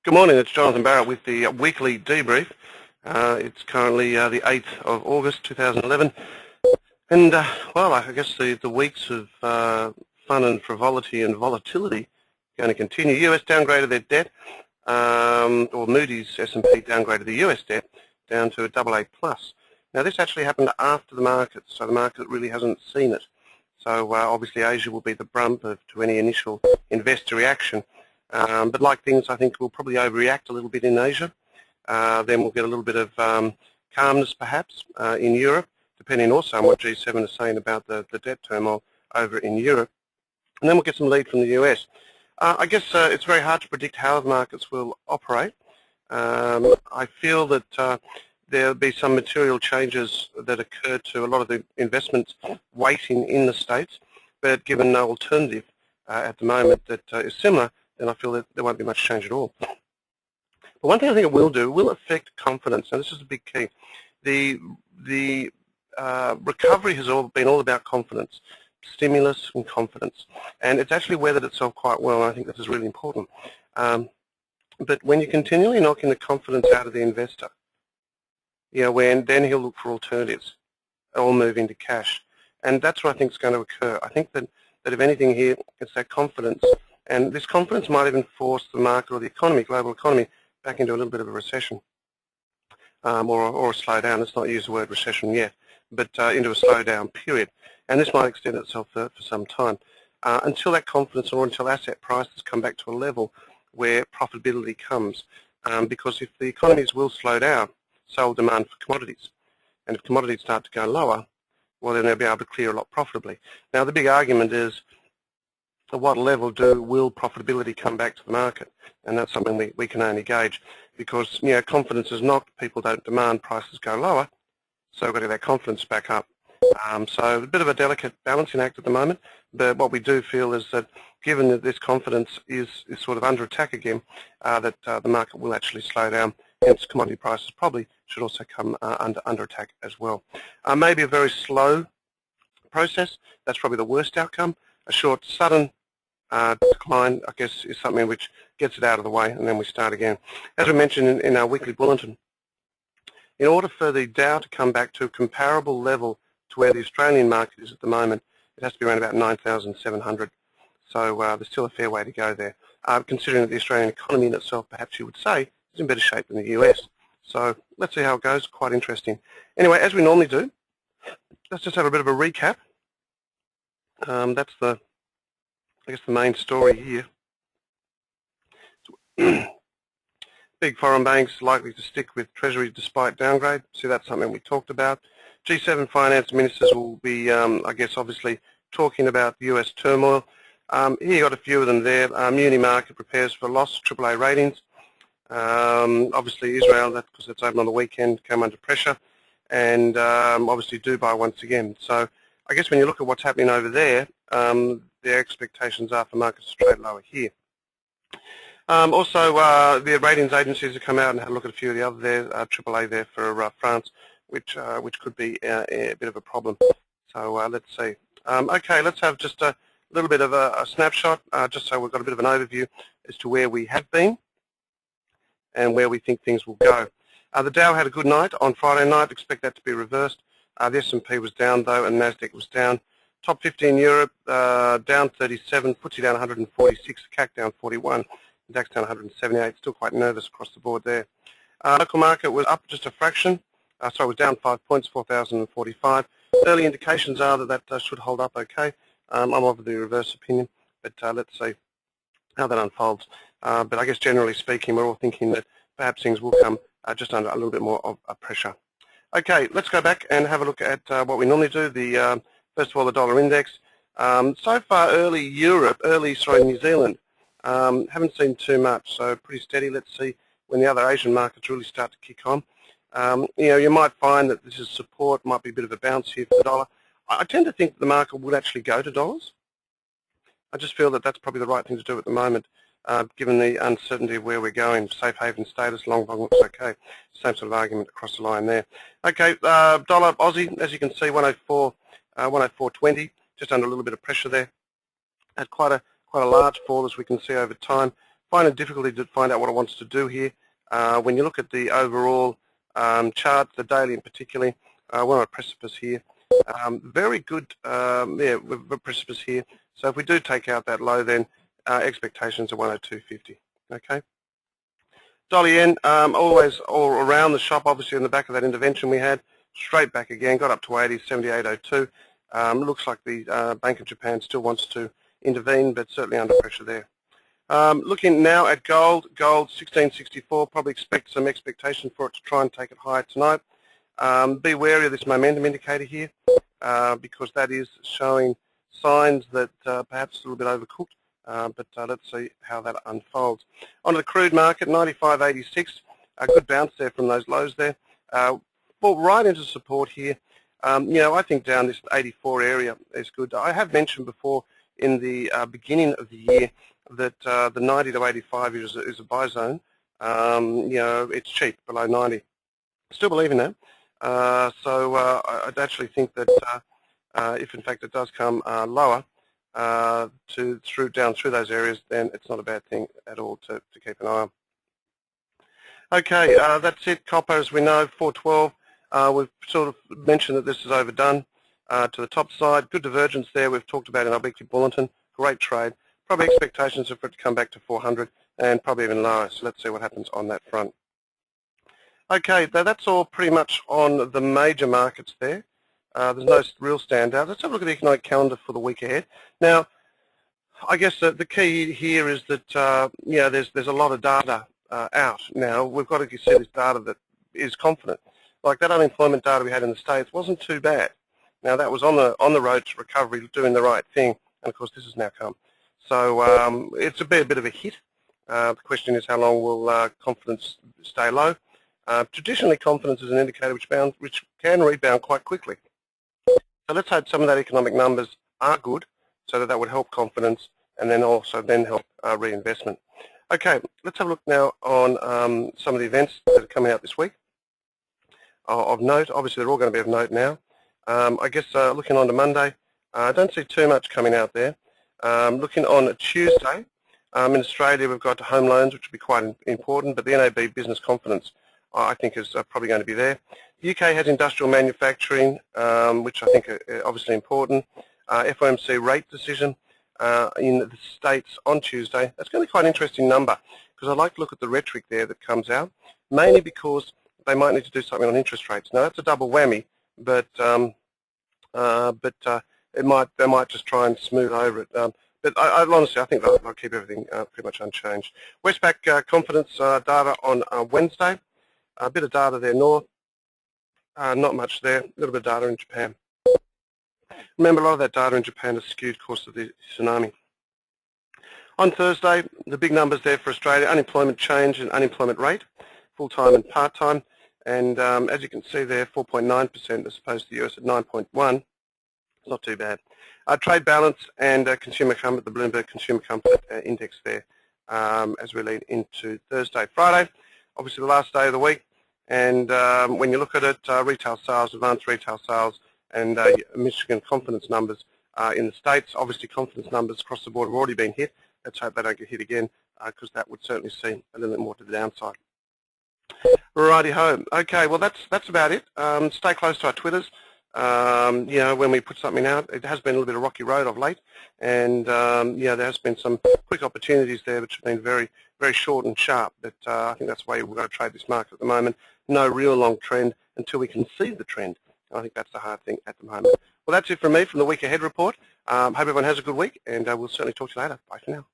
Good morning, it's Jonathan Barrett with the weekly debrief. It's currently the 8th of August 2011 and well, I guess the weeks of fun and frivolity and volatility are going to continue. US downgraded their debt, or Moody's S&P downgraded the US debt down to a AA+. Now this actually happened after the market, so the market really hasn't seen it. So obviously Asia will be the brunt to any initial investor reaction. But like things, I think we'll probably overreact a little bit in Asia. Then we'll get a little bit of calmness perhaps in Europe, depending also on what G7 is saying about the debt turmoil over in Europe. And then we'll get some lead from the US. I guess it's very hard to predict how the markets will operate. I feel that there'll be some material changes that occur to a lot of the investments weighting in the States, but given no alternative at the moment that is similar, then I feel that there won't be much change at all. But one thing I think it will do will affect confidence, and this is a big key. The recovery has been all about confidence, stimulus and confidence, and it's actually weathered itself quite well, and I think this is really important. But when you're continually knocking the confidence out of the investor, then he'll look for alternatives or move into cash, and that's what I think is going to occur. I think that if anything here, it's that confidence. And this confidence might even force the market or the economy, global economy, back into a little bit of a recession or a slowdown. Let's not use the word recession yet, but into a slowdown period. And this might extend itself for some time until that confidence or until asset prices come back to a level where profitability comes. Because if the economies will slow down, so will demand for commodities. And if commodities start to go lower, well, then they'll be able to clear a lot profitably. Now, the big argument is, at what level will profitability come back to the market? And that's something we can only gauge, because confidence is not, people don't demand, prices go lower, so we've got to get that confidence back up. So a bit of a delicate balancing act at the moment, but what we do feel is that given that this confidence is sort of under attack again, that the market will actually slow down, hence commodity prices probably should also come under attack as well. Maybe a very slow process, that's probably the worst outcome. A short, sudden decline, I guess, is something which gets it out of the way, and then we start again. As we mentioned in our weekly bulletin, in order for the Dow to come back to a comparable level to where the Australian market is at the moment, it has to be around about 9,700. So there's still a fair way to go there, considering that the Australian economy in itself, perhaps you would say, is in better shape than the US. So let's see how it goes. Quite interesting. Anyway, as we normally do, let's just have a bit of a recap. That's I guess the main story here. Big foreign banks likely to stick with Treasury despite downgrade. So that's something we talked about. G7 finance ministers will be, I guess, obviously talking about the US turmoil. Here you got a few of them there. Muni market prepares for loss, AAA ratings. Obviously Israel, because it's open on the weekend, came under pressure. And obviously Dubai once again. So I guess when you look at what's happening over there, their expectations are for markets to trade lower here. Also, the ratings agencies have come out and had a look at a few of the other there, AAA there for France, which could be a bit of a problem. So let's see. Okay, let's have just a little bit of a snapshot, just so we've got a bit of an overview as to where we have been and where we think things will go. The Dow had a good night on Friday night. Expect that to be reversed. The S&P was down though, and Nasdaq was down. Top 15 Europe down 37, FTSE down 146, CAC down 41, DAX down 178. Still quite nervous across the board there. Local market was up just a fraction. Sorry, it was down 5 points, 4,045. Early indications are that should hold up okay. I'm of the reverse opinion, but let's see how that unfolds. But I guess generally speaking, we're all thinking that perhaps things will come just under a little bit more of a pressure. Okay, let's go back and have a look at what we normally do. First of all, the dollar index. So far, New Zealand, haven't seen too much, so pretty steady. Let's see when the other Asian markets really start to kick on. You might find that this is support, might be a bit of a bounce here for the dollar. I tend to think that the market would actually go to dollars. I just feel that that's probably the right thing to do at the moment, given the uncertainty of where we're going. Safe haven status, long bond looks okay. Same sort of argument across the line there. Okay, dollar Aussie, as you can see, 104, 104.20, just under a little bit of pressure there. Had quite a large fall, as we can see over time. find it difficult to find out what it wants to do here. When you look at the overall chart, the daily in particular, we're on a precipice here. Very good, yeah, we've a precipice here. So if we do take out that low, then expectations are 102.50. Okay. Dollar yen, always all around the shop, obviously in the back of that intervention we had, straight back again, got up to 80, 78.02. Looks like the Bank of Japan still wants to intervene, but certainly under pressure there. Looking now at gold, 1664, probably expect some expectation for it to try and take it higher tonight. Be wary of this momentum indicator here because that is showing signs that perhaps a little bit overcooked. But let's see how that unfolds. On the crude market, 95.86, a good bounce there from those lows there. Well, right into support here. You know, I think down this 84 area is good. I have mentioned before in the beginning of the year that the 90 to 85 is a buy zone. You know, it's cheap, below 90. Still believe in that. So I'd actually think that if in fact it does come lower, down through those areas, then it's not a bad thing at all to keep an eye on. Okay, that's it. Copper, as we know, 412. We've sort of mentioned that this is overdone to the top side. Good divergence there. We've talked about in our weekly bulletin. Great trade. Probably expectations are for it to come back to 400 and probably even lower. So let's see what happens on that front. Okay, that's all pretty much on the major markets there. There's no real standout. Let's have a look at the economic calendar for the week ahead. Now, I guess the key here is that yeah, there's a lot of data out now. We've got to see this data that is confident. Like that unemployment data we had in the States wasn't too bad. Now that was on the road to recovery, doing the right thing, and of course this has now come. So it's a bit of a hit. The question is how long will confidence stay low? Traditionally, confidence is an indicator which can rebound quite quickly. So let's hope some of that economic numbers are good, so that would help confidence and then also help reinvestment. Okay, let's have a look now on some of the events that are coming out this week of note. Obviously, they're all going to be of note now. I guess looking on to Monday, I don't see too much coming out there. Looking on a Tuesday, in Australia, we've got home loans, which will be quite important, but the NAB business confidence, I think, is probably going to be there. The UK has industrial manufacturing, which I think are obviously important. FOMC rate decision in the States on Tuesday. That's going to be quite an interesting number because I like to look at the rhetoric there that comes out, mainly because they might need to do something on interest rates. Now, that's a double whammy, but they might just try and smooth over it. But honestly, I think they'll keep everything pretty much unchanged. Westpac confidence data on Wednesday. A bit of data there north. Not much there. A little bit of data in Japan. Remember, a lot of that data in Japan is skewed, of course, to the tsunami. On Thursday, the big numbers there for Australia: unemployment change and unemployment rate, full-time and part-time. And as you can see there, 4.9% as opposed to the US at 9.1. Not too bad. Trade balance and consumer comfort, the Bloomberg Consumer Comfort Index there as we lead into Thursday. Friday, obviously the last day of the week. And when you look at it, retail sales, advanced retail sales, and Michigan confidence numbers in the States. Obviously, confidence numbers across the board have already been hit. Let's hope they don't get hit again, because that would certainly seem a little bit more to the downside. Righty ho. Okay, well that's about it. Stay close to our Twitters. You know, when we put something out, it has been a little bit of a rocky road of late, and yeah, there has been some quick opportunities there which have been very, very short and sharp. But I think that's the way we're going to trade this market at the moment. No real long trend until we can see the trend. I think that's the hard thing at the moment. Well, that's it from me from the Week Ahead Report. Hope everyone has a good week, and we'll certainly talk to you later. Bye for now.